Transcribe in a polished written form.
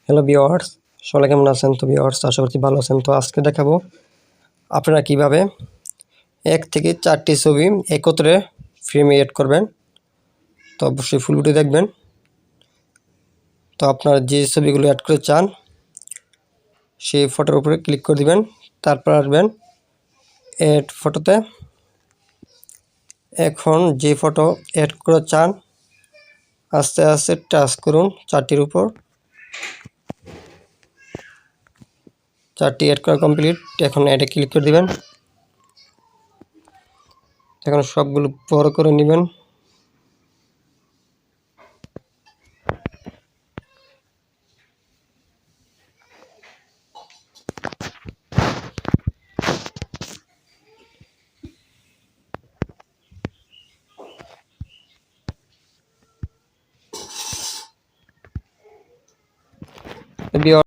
Hello viewers, সবাই কেমন আছেন? তো ভিউয়ার্স, আশা করছি ভালো আছেন। তো আজকে দেখাবো আপনারা কিভাবে 1 থেকে 4টি ছবি একত্রে ফ্রেমে এড করবেন। তো অবশ্যই ফুল ভিডিও দেখবেন। তো আপনারা যে ছবিগুলো অ্যাড করতে চান সেই ফটোর উপরে ক্লিক করে দিবেন, তারপর আসবেন এড ফটোতে। এখন যে ফটো অ্যাড করতে চান আস্তে আস্তে টাচ করুন 4টির উপর। 4টি অ্যাড করা কমপ্লিট। এখন অ্যাডে ক্লিক করে দিবেন। এখন সবগুলো বড় করে নেবেন।